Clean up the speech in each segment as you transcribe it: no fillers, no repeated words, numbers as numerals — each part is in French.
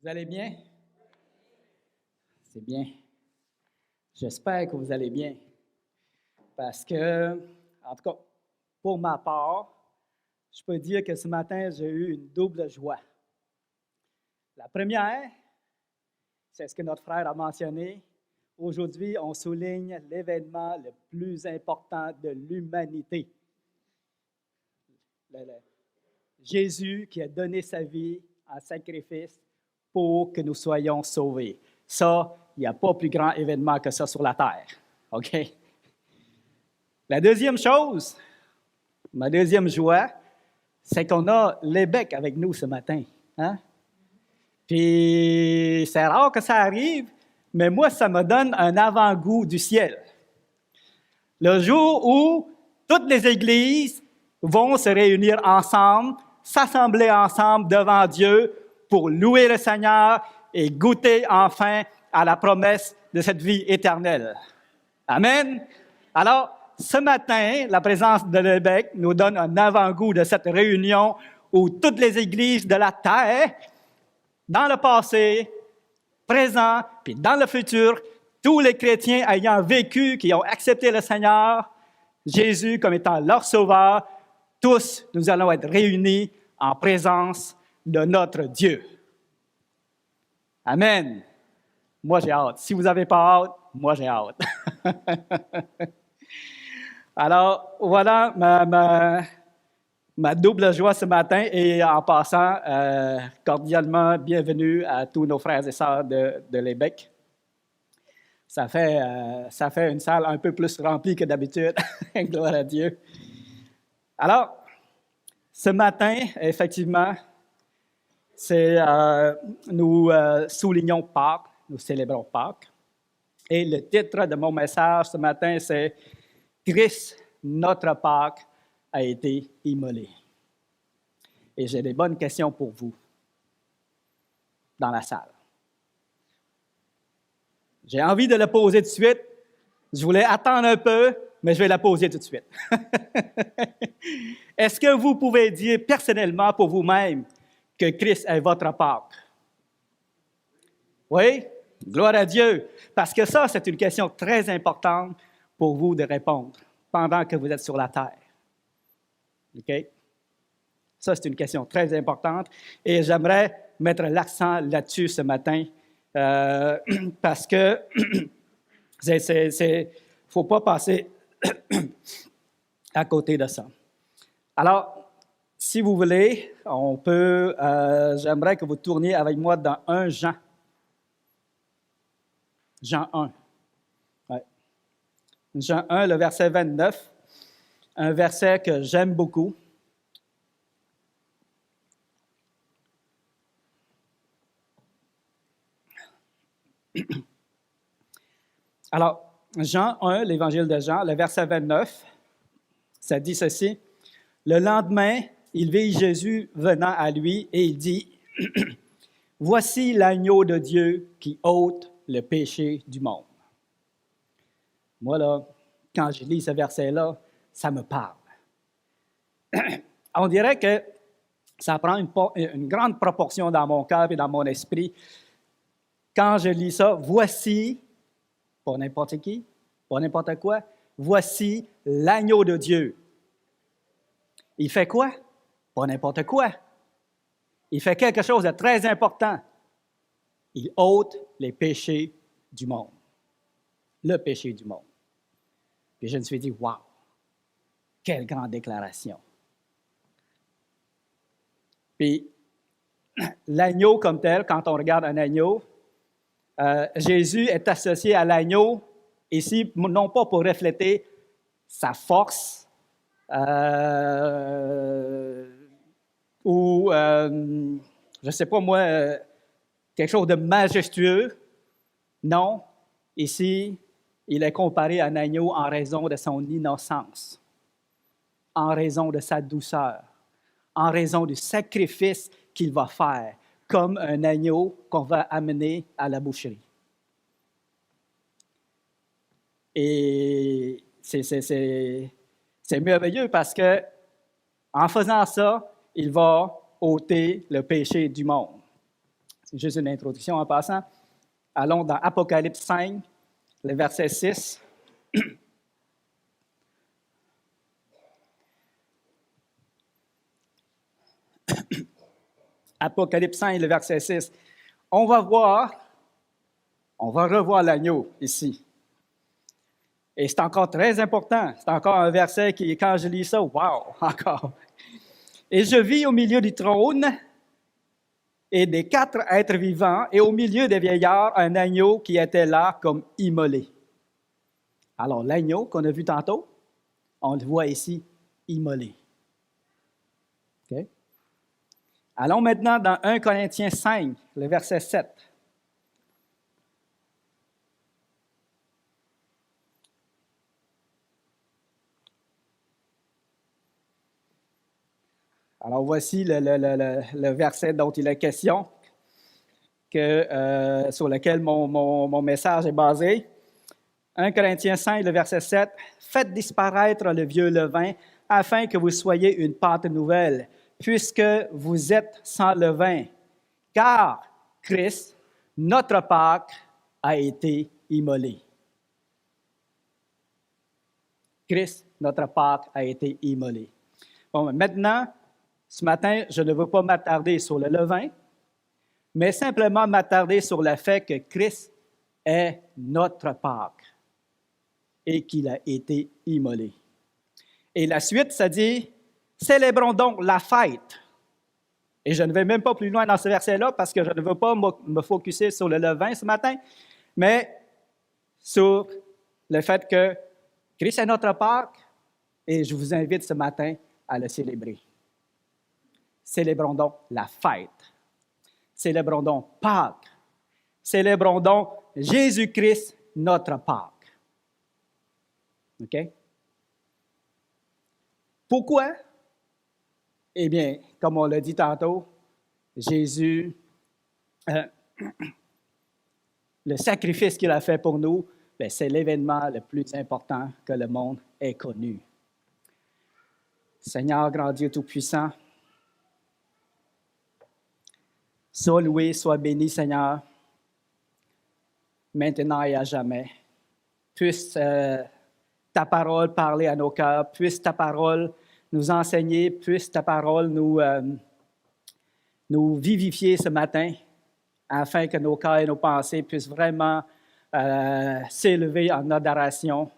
Vous allez bien? C'est bien. J'espère que vous allez bien. Parce que, en tout cas, pour ma part, je peux dire que ce matin, j'ai eu une double joie. La première, c'est ce que notre frère a mentionné. Aujourd'hui, on souligne l'événement le plus important de l'humanité. Jésus qui a donné sa vie en sacrifice pour que nous soyons sauvés. Ça, il n'y a pas plus grand événement que ça sur la terre. OK? La deuxième chose, ma deuxième joie, c'est qu'on a l'évêque avec nous ce matin. Hein? Puis, c'est rare que ça arrive, mais moi, ça me donne un avant-goût du ciel. Le jour où toutes les églises vont se réunir ensemble, s'assembler ensemble devant Dieu pour louer le Seigneur et goûter enfin à la promesse de cette vie éternelle. Amen. Alors, ce matin, la présence de l'évêque nous donne un avant-goût de cette réunion où toutes les églises de la terre, dans le passé, présent, puis dans le futur, tous les chrétiens ayant vécu, qui ont accepté le Seigneur, Jésus comme étant leur sauveur, tous nous allons être réunis en présence de notre Dieu. Amen. Moi, j'ai hâte. Si vous n'avez pas hâte, moi, j'ai hâte. Alors, voilà ma double joie ce matin et en passant, cordialement bienvenue à tous nos frères et sœurs de l'Ébec. Ça fait une salle un peu plus remplie que d'habitude. Gloire à Dieu. Alors, ce matin, effectivement, nous soulignons Pâques, nous célébrons Pâques. Et le titre de mon message ce matin, c'est « Christ, notre Pâques, a été immolé ». Et j'ai des bonnes questions pour vous dans la salle. J'ai envie de la poser tout de suite. Je voulais attendre un peu, mais je vais la poser tout de suite. Est-ce que vous pouvez dire personnellement pour vous-même que Christ est votre Pâques? Oui? Gloire à Dieu. Parce que ça, c'est une question très importante pour vous de répondre pendant que vous êtes sur la terre. OK? Ça, c'est une question très importante. Et j'aimerais mettre l'accent là-dessus ce matin parce que il ne faut pas passer à côté de ça. Alors, si vous voulez, j'aimerais que vous tourniez avec moi dans 1 Jean. Jean 1. Ouais. Jean 1, le verset 29, un verset que j'aime beaucoup. Alors, Jean 1, l'évangile de Jean, le verset 29, ça dit ceci. Le lendemain, il vit Jésus venant à lui et il dit, « Voici l'agneau de Dieu qui ôte le péché du monde. » Moi, là, quand je lis ce verset-là, ça me parle. On dirait que ça prend une grande proportion dans mon cœur et dans mon esprit. Quand je lis ça, voici, pas n'importe qui, pas n'importe quoi, voici l'agneau de Dieu. Il fait quoi? Pas n'importe quoi. Il fait quelque chose de très important. Il ôte les péchés du monde. Le péché du monde. Puis je me suis dit, wow, quelle grande déclaration. Puis l'agneau comme tel, quand on regarde un agneau, Jésus est associé à l'agneau ici, non pas pour refléter sa force ou, je ne sais pas moi, quelque chose de majestueux. Non, ici, il est comparé à un agneau en raison de son innocence, en raison de sa douceur, en raison du sacrifice qu'il va faire, comme un agneau qu'on va amener à la boucherie. Et c'est merveilleux parce que en faisant ça, il va ôter le péché du monde. C'est juste une introduction en passant. Allons dans Apocalypse 5, le verset 6. Apocalypse 5, le verset 6. On va revoir l'agneau ici. Et c'est encore très important. C'est encore un verset qui, quand je lis ça, wow, encore. Et je vis au milieu du trône et des 4 êtres vivants, et au milieu des vieillards, un agneau qui était là comme immolé. Alors, l'agneau qu'on a vu tantôt, on le voit ici, immolé. Okay? Allons maintenant dans 1 Corinthiens 5, le verset 7. Alors, voici le verset dont il est question, sur lequel mon message est basé. 1 Corinthiens 5, le verset 7. « Faites disparaître le vieux levain, afin que vous soyez une pâte nouvelle, puisque vous êtes sans levain. Car Christ, notre Pâque, a été immolé. » Christ, notre Pâque, a été immolé. Bon, maintenant, ce matin, je ne veux pas m'attarder sur le levain, mais simplement m'attarder sur le fait que Christ est notre Pâque et qu'il a été immolé. Et la suite, ça dit, « Célébrons donc la fête. » Et je ne vais même pas plus loin dans ce verset-là parce que je ne veux pas me focusser sur le levain ce matin, mais sur le fait que Christ est notre Pâque et je vous invite ce matin à le célébrer. Célébrons donc la fête. Célébrons donc Pâques. Célébrons donc Jésus-Christ, notre Pâques. OK? Pourquoi? Eh bien, comme on l'a dit tantôt, Jésus, le sacrifice qu'il a fait pour nous, bien, c'est l'événement le plus important que le monde ait connu. Seigneur, grand Dieu Tout-Puissant, sois loué, sois béni, Seigneur, maintenant et à jamais. Puisse ta parole parler à nos cœurs, puisse ta parole nous enseigner, puisse ta parole nous vivifier ce matin, afin que nos cœurs et nos pensées puissent vraiment s'élever en adoration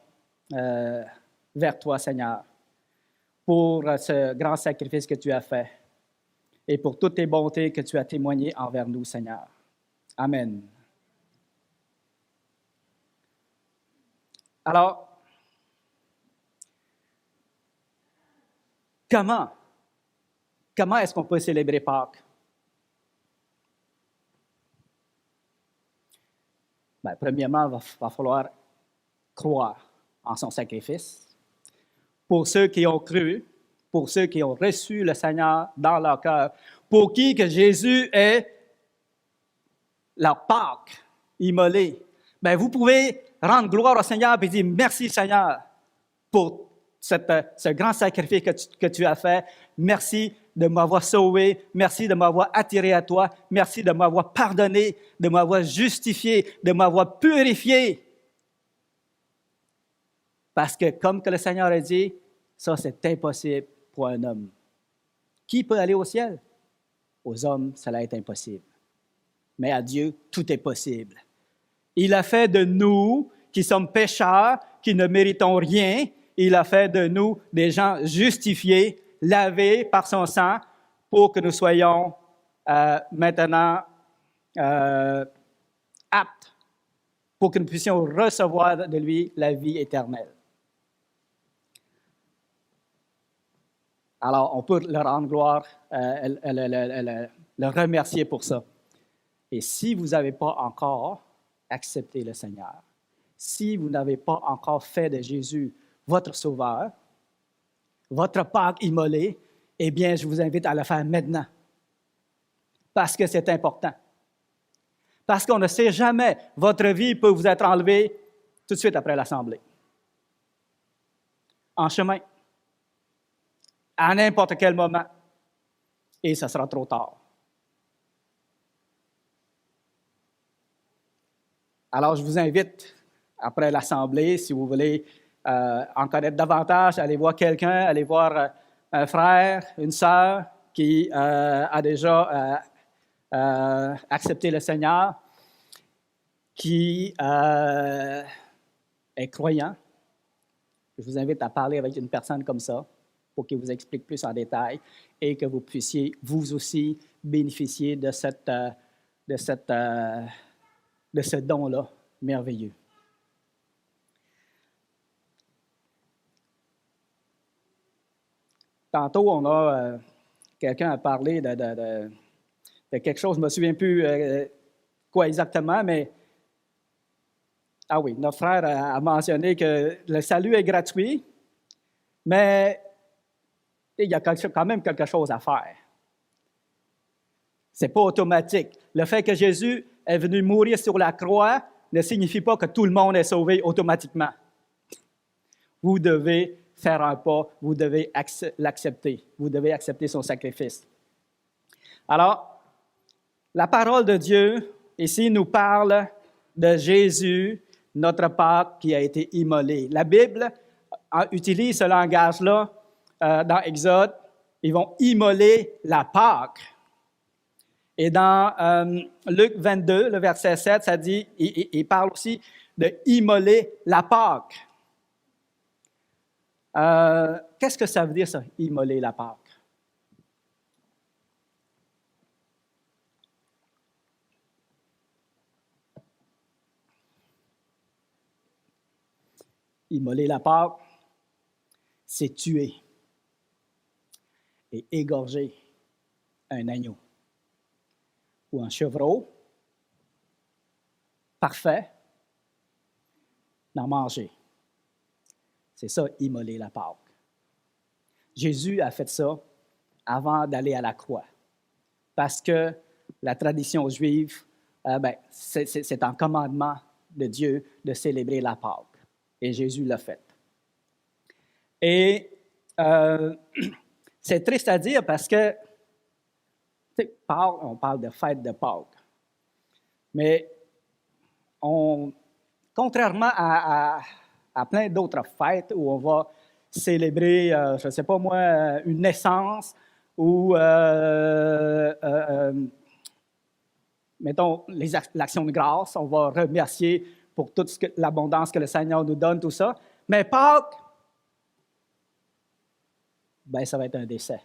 vers toi, Seigneur, pour ce grand sacrifice que tu as fait et pour toutes tes bontés que tu as témoignées envers nous, Seigneur. Amen. Alors, comment est-ce qu'on peut célébrer Pâques? Bien, premièrement, il va falloir croire en son sacrifice. Pour ceux qui ont cru, pour ceux qui ont reçu le Seigneur dans leur cœur, pour qui que Jésus est leur Pâque immolé, bien, vous pouvez rendre gloire au Seigneur et dire merci Seigneur pour ce grand sacrifice que tu as fait. Merci de m'avoir sauvé. Merci de m'avoir attiré à toi. Merci de m'avoir pardonné, de m'avoir justifié, de m'avoir purifié. Parce que, comme que le Seigneur a dit, ça, c'est impossible pour un homme. Qui peut aller au ciel? Aux hommes, cela est impossible. Mais à Dieu, tout est possible. Il a fait de nous, qui sommes pécheurs, qui ne méritons rien, il a fait de nous des gens justifiés, lavés par son sang, pour que nous soyons maintenant aptes, pour que nous puissions recevoir de lui la vie éternelle. Alors, on peut le rendre gloire, le remercier pour ça. Et si vous n'avez pas encore accepté le Seigneur, si vous n'avez pas encore fait de Jésus votre Sauveur, votre Pâque immolé, eh bien, je vous invite à le faire maintenant. Parce que c'est important. Parce qu'on ne sait jamais, votre vie peut vous être enlevée tout de suite après l'Assemblée. En chemin. À n'importe quel moment. Et ça sera trop tard. Alors, je vous invite, après l'Assemblée, si vous voulez en connaître davantage, aller voir quelqu'un, aller voir un frère, une sœur qui a déjà accepté le Seigneur, qui est croyant. Je vous invite à parler avec une personne comme ça pour qu'il vous explique plus en détail et que vous puissiez, vous aussi, bénéficier de ce don-là merveilleux. Tantôt, on a quelqu'un a parlé de quelque chose, je ne me souviens plus quoi exactement, mais ah oui, notre frère a mentionné que le salut est gratuit, mais il y a quand même quelque chose à faire. Ce n'est pas automatique. Le fait que Jésus est venu mourir sur la croix ne signifie pas que tout le monde est sauvé automatiquement. Vous devez faire un pas, vous devez l'accepter, vous devez accepter son sacrifice. Alors, la parole de Dieu ici nous parle de Jésus, notre Pâque qui a été immolé. La Bible utilise ce langage-là dans Exode. Ils vont immoler la Pâque. Et dans Luc 22, le verset 7, ça dit, il parle aussi de immoler la Pâque. Qu'est-ce que ça veut dire, ça, immoler la Pâque? Immoler la Pâque, c'est tuer et égorger un agneau ou un chevreau parfait, d'en manger. C'est ça, immoler la Pâque. Jésus a fait ça avant d'aller à la croix, parce que la tradition juive, c'est un commandement de Dieu de célébrer la Pâque. Et Jésus l'a fait. Et c'est triste à dire parce que, on parle de fête de Pâques. Mais contrairement à plein d'autres fêtes où on va célébrer, je ne sais pas moi, une naissance ou, mettons, l'action de grâce, on va remercier pour toute l'abondance que le Seigneur nous donne, tout ça. Mais Pâques, ça va être un décès.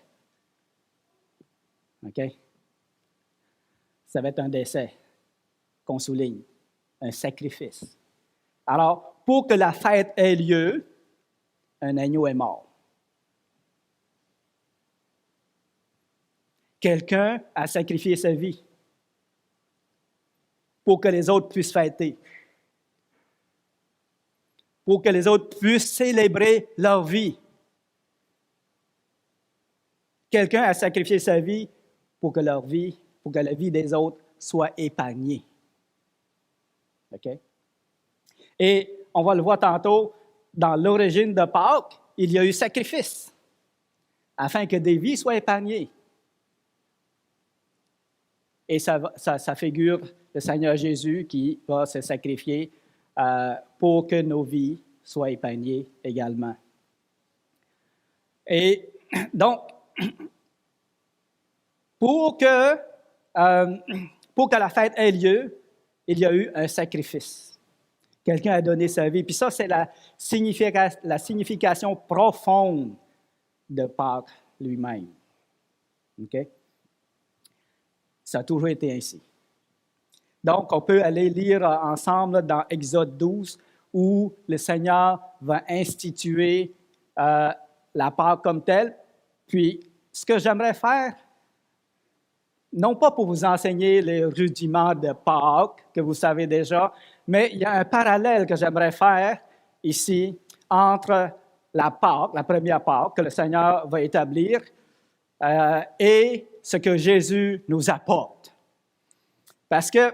OK? Ça va être un décès qu'on souligne, un sacrifice. Alors, pour que la fête ait lieu, un agneau est mort. Quelqu'un a sacrifié sa vie pour que les autres puissent fêter, pour que les autres puissent célébrer leur vie. Quelqu'un a sacrifié sa vie pour que la vie des autres soit épargnée. OK? Et on va le voir tantôt, dans l'origine de Pâques, il y a eu sacrifice, afin que des vies soient épargnées. Et ça figure le Seigneur Jésus qui va se sacrifier pour que nos vies soient épargnées également. Et donc, pour que la fête ait lieu, il y a eu un sacrifice. Quelqu'un a donné sa vie. Puis ça, c'est la signification profonde de Pâques lui-même. OK? Ça a toujours été ainsi. Donc, on peut aller lire ensemble dans Exode 12, où le Seigneur va instituer la Pâque comme telle. Puis, ce que j'aimerais faire, non pas pour vous enseigner les rudiments de Pâques, que vous savez déjà, mais il y a un parallèle que j'aimerais faire ici entre la Pâque, la première Pâque que le Seigneur va établir, et ce que Jésus nous apporte. Parce que,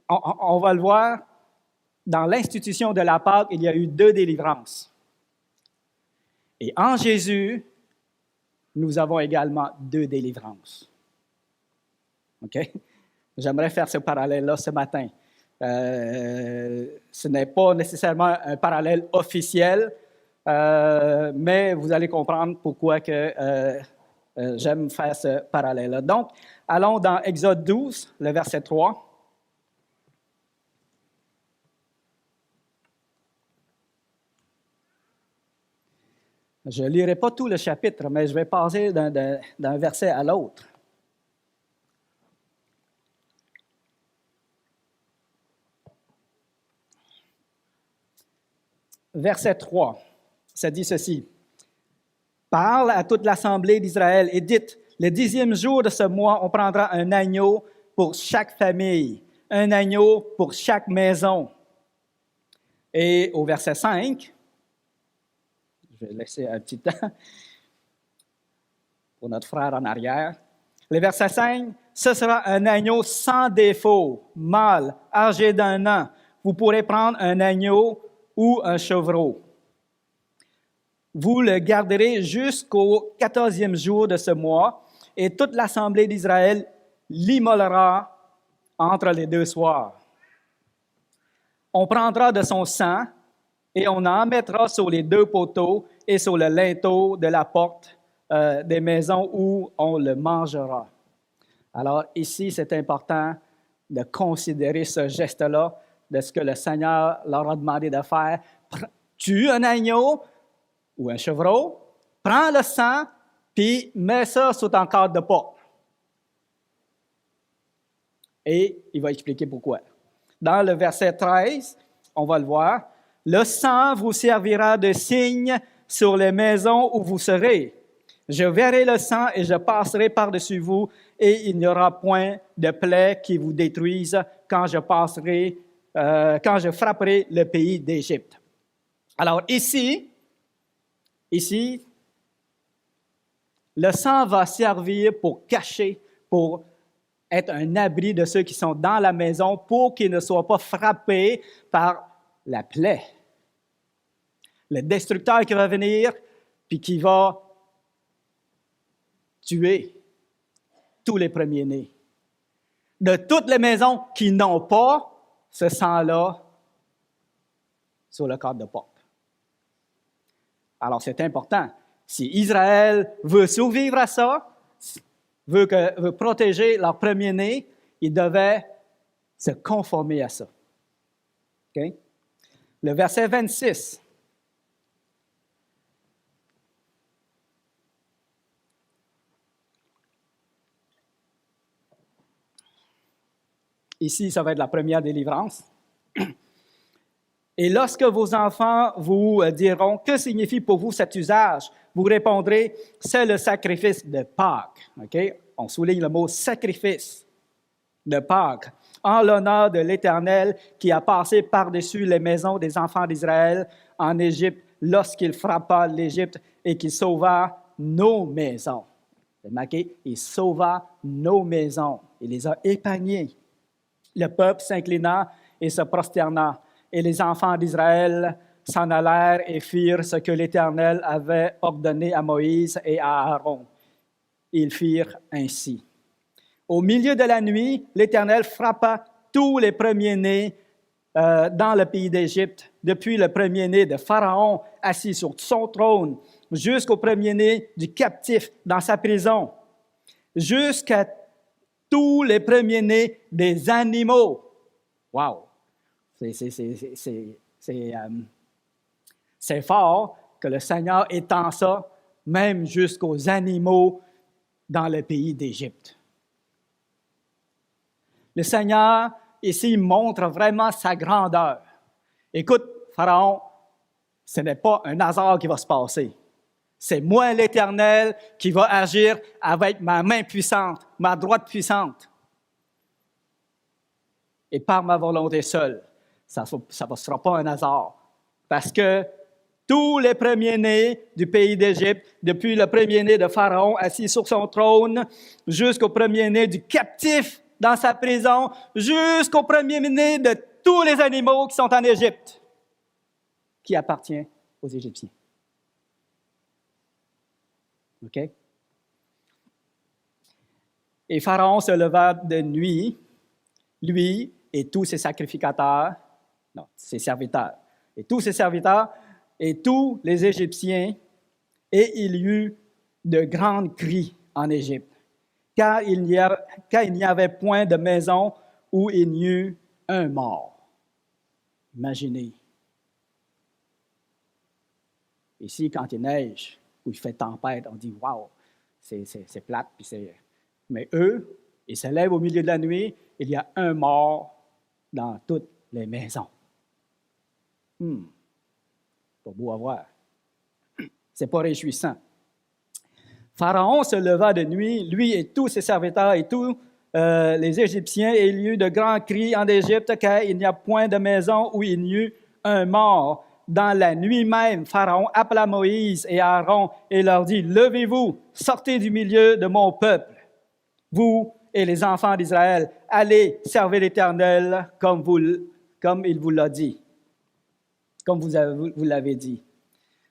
on va le voir, dans l'institution de la Pâque, il y a eu 2 délivrances. Et en Jésus, nous avons également 2 délivrances. OK? J'aimerais faire ce parallèle-là ce matin. Ce n'est pas nécessairement un parallèle officiel, mais vous allez comprendre pourquoi j'aime faire ce parallèle-là. Donc, allons dans Exode 12, le verset 3. Je ne lirai pas tout le chapitre, mais je vais passer d'un verset à l'autre. Verset 3, ça dit ceci. « Parle à toute l'assemblée d'Israël et dites, le 10e jour de ce mois, on prendra un agneau pour chaque famille, un agneau pour chaque maison. » Et au verset 5, je vais laisser un petit temps pour notre frère en arrière. Le verset 5, « Ce sera un agneau sans défaut, mâle, âgé d'1 an. Vous pourrez prendre un agneau ou un chevreau. Vous le garderez jusqu'au 14e jour de ce mois, et toute l'assemblée d'Israël l'immolera entre les 2 soirs. On prendra de son sang et on en mettra sur les 2 poteaux et sur le linteau de la porte des maisons où on le mangera. » Alors ici, c'est important de considérer ce geste-là, de ce que le Seigneur leur a demandé de faire. Tue un agneau ou un chevreau, prends le sang, puis mets ça sous ton cadre de porte. Et il va expliquer pourquoi. Dans le verset 13, on va le voir, « Le sang vous servira de signe sur les maisons où vous serez. Je verrai le sang et je passerai par-dessus vous, et il n'y aura point de plaie qui vous détruise quand je frapperai le pays d'Égypte. » Alors ici, le sang va servir pour cacher, pour être un abri de ceux qui sont dans la maison, pour qu'ils ne soient pas frappés par la plaie. Le destructeur qui va venir, puis qui va tuer tous les premiers-nés. De toutes les maisons qui n'ont pas ce sang-là sur le cadre de porte. Alors, c'est important. Si Israël veut survivre à ça, veut protéger leur premier-né, il devait se conformer à ça. Okay? Le verset 26. Ici, ça va être la première délivrance. Et lorsque vos enfants vous diront « Que signifie pour vous cet usage? » Vous répondrez « C'est le sacrifice de Pâques. » Okay? On souligne le mot « sacrifice de Pâques » en l'honneur de l'Éternel qui a passé par-dessus les maisons des enfants d'Israël en Égypte lorsqu'il frappa l'Égypte et qu'il sauva nos maisons. C'est marqué « Il sauva nos maisons. » Il les a épargnées. Le peuple s'inclina et se prosterna. Et les enfants d'Israël s'en allèrent et firent ce que l'Éternel avait ordonné à Moïse et à Aaron. Ils firent ainsi. Au milieu de la nuit, l'Éternel frappa tous les premiers-nés dans le pays d'Égypte, depuis le premier-né de Pharaon assis sur son trône, jusqu'au premier-né du captif dans sa prison, jusqu'à tous les premiers-nés des animaux. Wow! C'est fort que le Seigneur étend ça, même jusqu'aux animaux dans le pays d'Égypte. Le Seigneur, ici, montre vraiment sa grandeur. Écoute, Pharaon, ce n'est pas un hasard qui va se passer. C'est moi, l'Éternel, qui va agir avec ma main puissante, ma droite puissante. Et par ma volonté seule. Ça ne sera pas un hasard. Parce que tous les premiers-nés du pays d'Égypte, depuis le premier-né de Pharaon assis sur son trône, jusqu'au premier-né du captif dans sa prison, jusqu'au premier-né de tous les animaux qui sont en Égypte, qui appartient aux Égyptiens. OK? Et Pharaon se leva de nuit, lui et tous ses sacrificateurs, non, ses serviteurs, et tous ses serviteurs et tous les Égyptiens, et il y eut de grands cris en Égypte, car il n'y avait point de maison où il n'y eut un mort. Imaginez. Ici, quand il neige, ou il fait tempête, on dit « wow, c'est plate ». Mais eux, ils se lèvent au milieu de la nuit, il y a un mort dans toutes les maisons. Pas beau à voir. C'est pas réjouissant. Pharaon se leva de nuit, lui et tous ses serviteurs et tous les Égyptiens, et il y eut de grands cris en Égypte, car il n'y a point de maison où il n'y eut un mort. Dans la nuit même, Pharaon appela Moïse et Aaron et leur dit, « Levez-vous, sortez du milieu de mon peuple, vous et les enfants d'Israël, allez servir l'Éternel comme il vous l'a dit, comme vous l'avez dit. »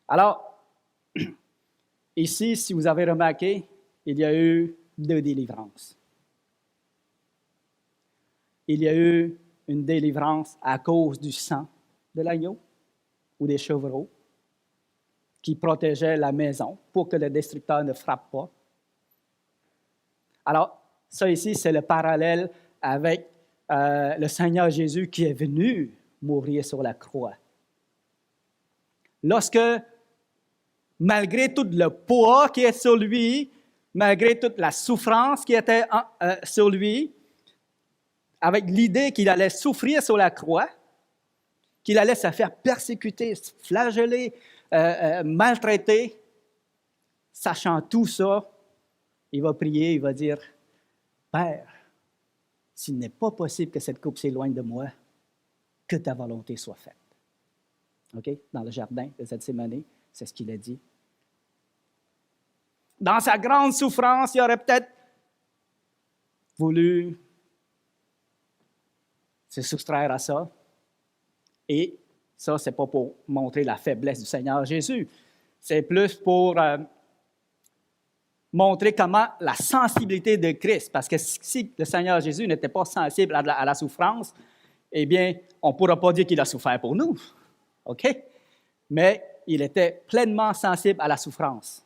Alors, ici, si vous avez remarqué, il y a eu 2 délivrances. Il y a eu une délivrance à cause du sang de l'agneau ou des chevreaux qui protégeaient la maison pour que le destructeur ne frappe pas. Alors, ça ici, c'est le parallèle avec le Seigneur Jésus qui est venu mourir sur la croix. Lorsque, malgré tout le poids qui est sur lui, malgré toute la souffrance qui était sur lui, avec l'idée qu'il allait souffrir sur la croix, qu'il allait se faire persécuter, flageller, maltraiter, sachant tout ça, il va prier, il va dire, « Père, s'il n'est pas possible que cette coupe s'éloigne de moi, que ta volonté soit faite. » OK? Dans le jardin de Gethsémani, c'est ce qu'il a dit. Dans sa grande souffrance, il aurait peut-être voulu se soustraire à ça. Et ça, ce n'est pas pour montrer la faiblesse du Seigneur Jésus. C'est plus pour montrer comment la sensibilité de Christ, parce que si le Seigneur Jésus n'était pas sensible à la souffrance, eh bien, on ne pourra pas dire qu'il a souffert pour nous. OK? Mais il était pleinement sensible à la souffrance.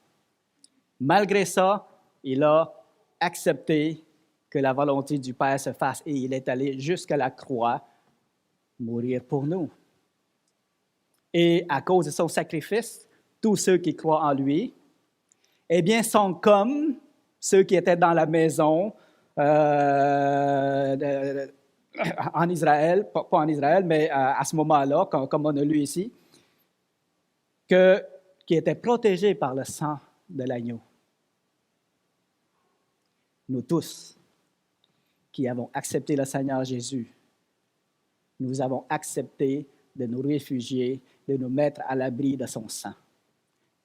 Malgré ça, il a accepté que la volonté du Père se fasse et il est allé jusqu'à la croix mourir pour nous. Et à cause de son sacrifice, tous ceux qui croient en lui, eh bien, sont comme ceux qui étaient dans la maison en Israël, pas en Israël, mais à ce moment-là, comme on a lu ici, qui étaient protégés par le sang de l'agneau. Nous tous qui avons accepté le Seigneur Jésus, nous avons accepté de nous réfugier, de nous mettre à l'abri de son sang,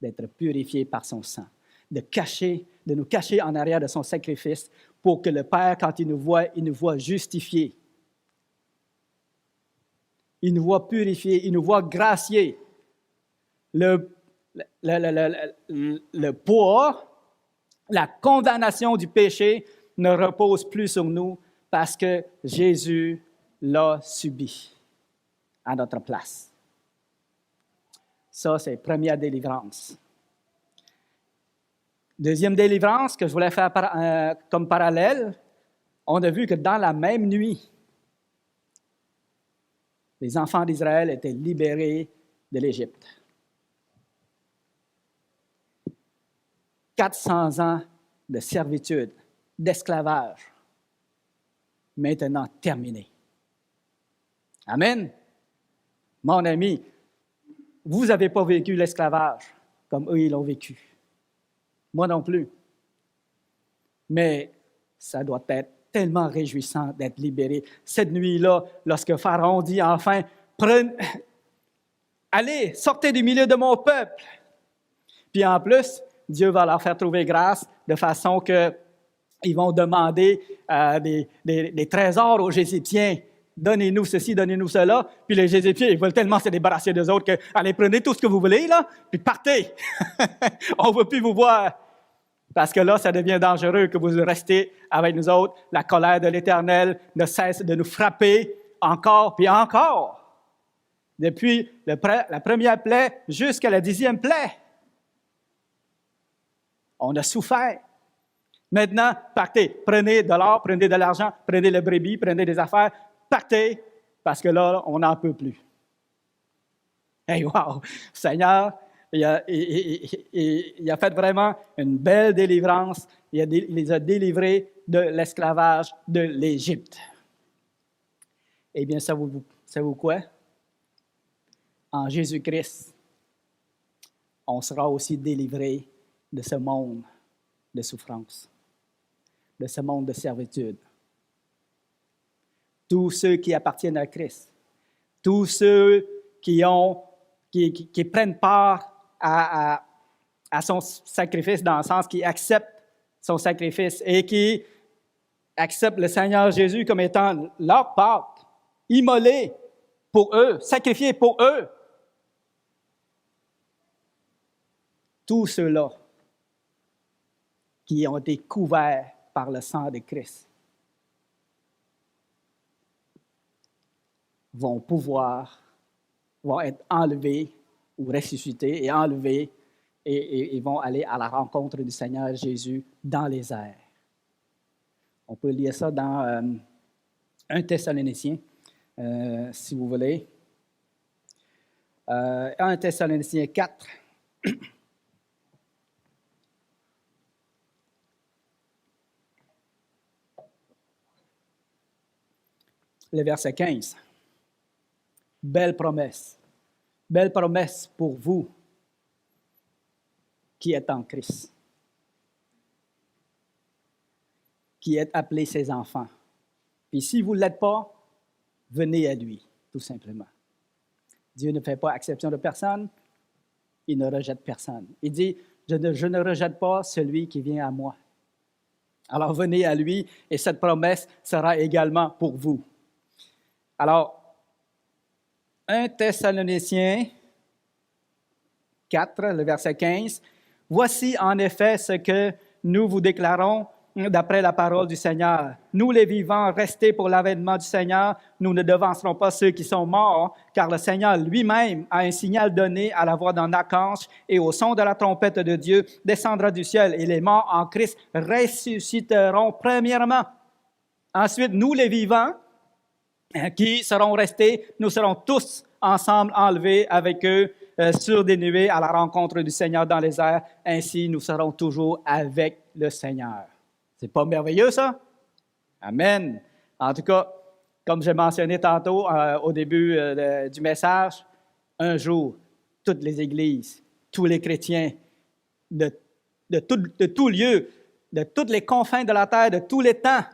d'être purifiés par son sang, de nous cacher en arrière de son sacrifice pour que le Père, quand il nous voit justifiés. Il nous voit purifiés, il nous voit graciés. Le poids, la condamnation du péché ne repose plus sur nous parce que Jésus l'a subi à notre place. Ça, c'est la première délivrance. Deuxième délivrance que je voulais faire comme parallèle, on a vu que dans la même nuit, les enfants d'Israël étaient libérés de l'Égypte. 400 ans de servitude, d'esclavage, maintenant terminés. Amen. Mon ami, vous n'avez pas vécu l'esclavage comme eux, ils l'ont vécu. Moi non plus. Mais ça doit être tellement réjouissant d'être libéré. Cette nuit-là, lorsque Pharaon dit enfin, allez, sortez du milieu de mon peuple. Puis en plus, Dieu va leur faire trouver grâce de façon qu'ils vont demander des trésors aux Égyptiens. Donnez-nous ceci, donnez-nous cela. Puis les Égyptiens, ils veulent tellement se débarrasser d'eux autres que, allez, prenez tout ce que vous voulez, là, puis partez. On ne veut plus vous voir. Parce que là, ça devient dangereux que vous restez avec nous autres. La colère de l'Éternel ne cesse de nous frapper encore puis encore. Depuis la première plaie jusqu'à la 10e plaie. On a souffert. Maintenant, partez. Prenez de l'or, prenez de l'argent, prenez le brebis, prenez des affaires. Partez, parce que là, on n'en peut plus. Hey, wow! Seigneur, il a fait vraiment une belle délivrance. Il les a délivrés de l'esclavage de l'Égypte. Eh bien, savez-vous quoi? En Jésus-Christ, on sera aussi délivrés de ce monde de souffrance, de ce monde de servitude. Tous ceux qui appartiennent à Christ, tous ceux qui prennent part à son sacrifice, dans le sens qui acceptent son sacrifice et qui acceptent le Seigneur Jésus comme étant leur Pâque, immolé pour eux, sacrifié pour eux. Tous ceux-là qui ont été couverts par le sang de Christ vont être enlevés ou ressuscités et enlevés et vont aller à la rencontre du Seigneur Jésus dans les airs. On peut lire ça dans 1 Thessaloniciens, si vous voulez. 1 Thessaloniciens 4. Le verset 15. Belle promesse. Belle promesse pour vous qui êtes en Christ, qui êtes appelés ses enfants. Puis si vous ne l'êtes pas, venez à lui, tout simplement. Dieu ne fait pas exception de personne, il ne rejette personne. Il dit, je ne rejette pas celui qui vient à moi. Alors venez à lui et cette promesse sera également pour vous. Alors, 1 Thessaloniciens 4, le verset 15. « Voici en effet ce que nous vous déclarons d'après la parole du Seigneur. Nous les vivants, restés pour l'avènement du Seigneur, nous ne devancerons pas ceux qui sont morts, car le Seigneur lui-même a un signal donné à la voix d'un archange et au son de la trompette de Dieu descendra du ciel et les morts en Christ ressusciteront premièrement. Ensuite, nous les vivants, qui seront restés, nous serons tous ensemble enlevés avec eux sur des nuées à la rencontre du Seigneur dans les airs. Ainsi, nous serons toujours avec le Seigneur. » C'est pas merveilleux, ça? Amen. En tout cas, comme j'ai mentionné tantôt au début du message, un jour, toutes les églises, tous les chrétiens de tout lieu, de toutes les confins de la terre, de tous les temps,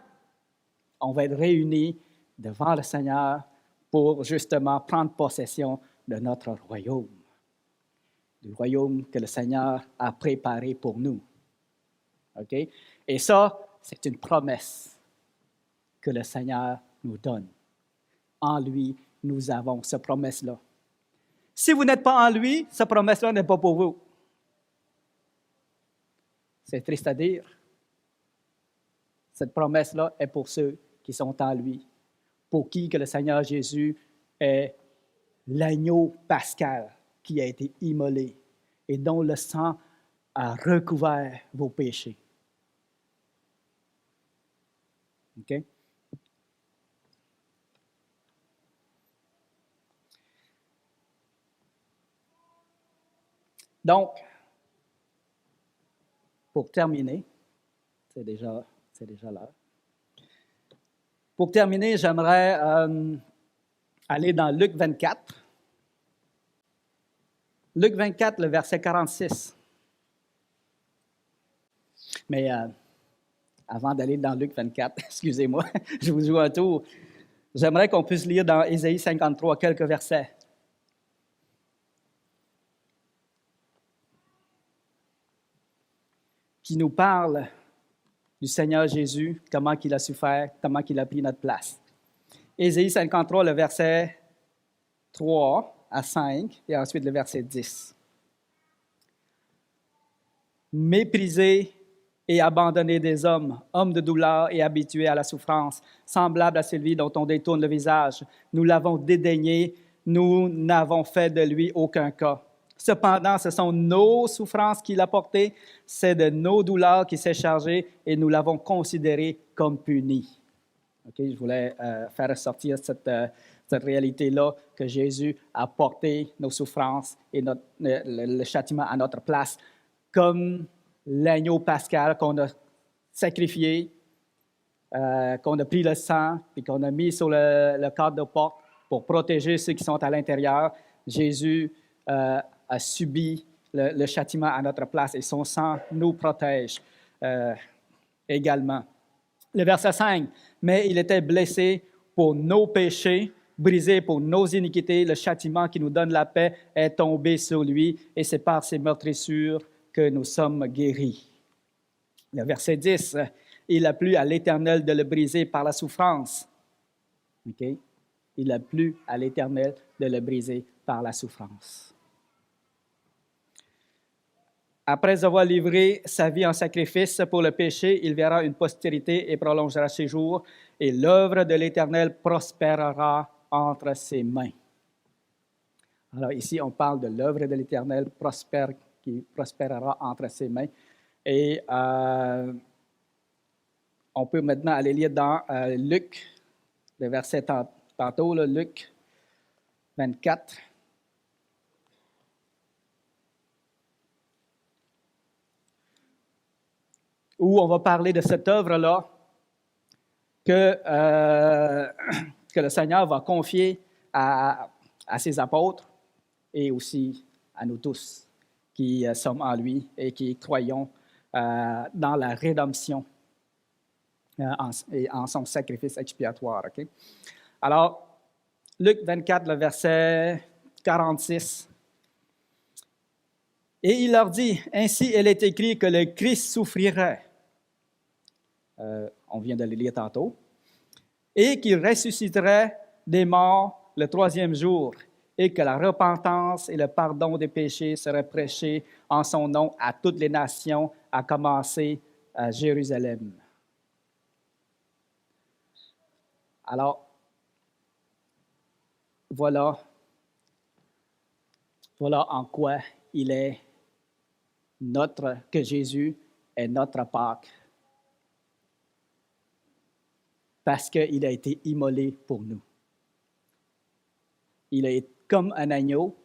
on va être réunis devant le Seigneur pour justement prendre possession de notre royaume, du royaume que le Seigneur a préparé pour nous. OK? Et ça, c'est une promesse que le Seigneur nous donne. En lui, nous avons cette promesse-là. Si vous n'êtes pas en lui, cette promesse-là n'est pas pour vous. C'est triste à dire. Cette promesse-là est pour ceux qui sont en lui, pour qui que le Seigneur Jésus est l'agneau pascal qui a été immolé et dont le sang a recouvert vos péchés. OK? Donc, pour terminer, c'est déjà l'heure. Pour terminer, j'aimerais aller dans Luc 24. Luc 24, le verset 46. Mais avant d'aller dans Luc 24, excusez-moi, je vous joue un tour. J'aimerais qu'on puisse lire dans Ésaïe 53 quelques versets. Qui nous parle du Seigneur Jésus, comment il a souffert, comment il a pris notre place. Ésaïe 53, le verset 3 à 5, et ensuite le verset 10. Méprisé et abandonné des hommes, hommes de douleur et habitués à la souffrance, semblable à celui dont on détourne le visage. Nous l'avons dédaigné, nous n'avons fait de lui aucun cas. Cependant, ce sont nos souffrances qu'il a portées, c'est de nos douleurs qu'il s'est chargé et nous l'avons considéré comme puni. Okay, je voulais faire ressortir cette réalité-là que Jésus a porté nos souffrances et le châtiment à notre place comme l'agneau pascal qu'on a sacrifié, qu'on a pris le sang et qu'on a mis sur le cadre de porte pour protéger ceux qui sont à l'intérieur. Jésus a subi le châtiment à notre place et son sang nous protège également. Le verset 5, « Mais il était blessé pour nos péchés, brisé pour nos iniquités. Le châtiment qui nous donne la paix est tombé sur lui et c'est par ses meurtrissures que nous sommes guéris. » Le verset 10, « Il a plu à l'Éternel de le briser par la souffrance. » Okay? Il a plu à l'Éternel de le briser par la souffrance. Après avoir livré sa vie en sacrifice pour le péché, il verra une postérité et prolongera ses jours, et l'œuvre de l'Éternel prospérera entre ses mains. Alors ici, on parle de l'œuvre de l'Éternel qui prospérera entre ses mains. Et on peut maintenant aller lire dans Luc, le verset tantôt, là, Luc 24. Où on va parler de cette œuvre-là que le Seigneur va confier à ses apôtres et aussi à nous tous qui sommes en lui et qui croyons dans la rédemption et en son sacrifice expiatoire. Okay? Alors, Luc 24, le verset 46. « Et il leur dit, ainsi il est écrit que le Christ souffrirait. » On vient de le lire tantôt. « Et qu'il ressusciterait des morts le troisième jour, et que la repentance et le pardon des péchés seraient prêchés en son nom à toutes les nations, à commencer à Jérusalem. » Alors, voilà en quoi que Jésus est notre Pâque. Parce qu'il a été immolé pour nous. Il est comme un agneau,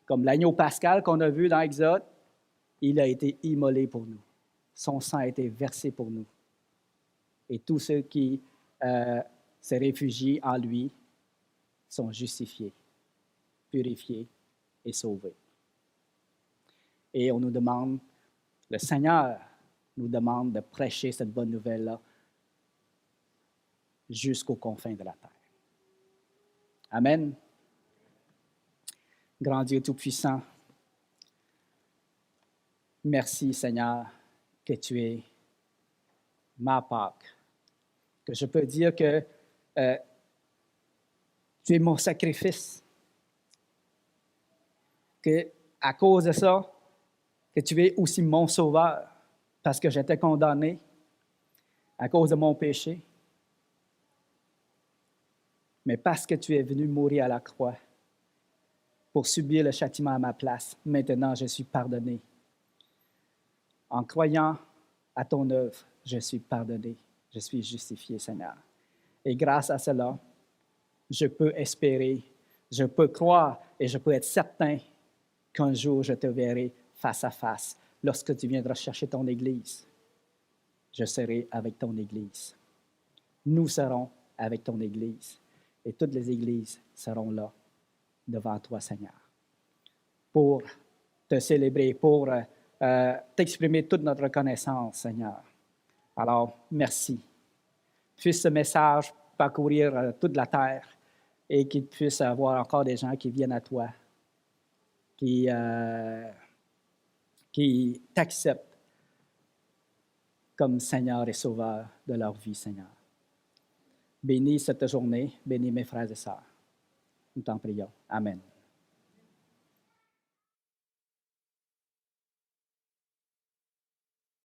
comme l'agneau pascal qu'on a vu dans Exode, il a été immolé pour nous. Son sang a été versé pour nous. Et tous ceux qui se réfugient en lui sont justifiés, purifiés et sauvés. Et on nous demande, le Seigneur nous demande de prêcher cette bonne nouvelle-là jusqu'aux confins de la terre. Amen. Grand Dieu Tout-Puissant, merci Seigneur que tu es ma Pâque, que je peux dire que tu es mon sacrifice, que à cause de ça, que tu es aussi mon sauveur, parce que j'étais condamné à cause de mon péché. Mais parce que tu es venu mourir à la croix pour subir le châtiment à ma place, maintenant je suis pardonné. En croyant à ton œuvre, je suis pardonné, je suis justifié, Seigneur. Et grâce à cela, je peux espérer, je peux croire et je peux être certain qu'un jour je te verrai face à face lorsque tu viendras chercher ton Église. Je serai avec ton Église. Nous serons avec ton Église. Et toutes les églises seront là, devant toi, Seigneur, pour te célébrer, pour t'exprimer toute notre reconnaissance, Seigneur. Alors, merci. Puisse ce message parcourir toute la terre et qu'il puisse avoir encore des gens qui viennent à toi, qui t'acceptent comme Seigneur et Sauveur de leur vie, Seigneur. Bénis cette journée, bénis mes frères et sœurs. Nous t'en prions. Amen.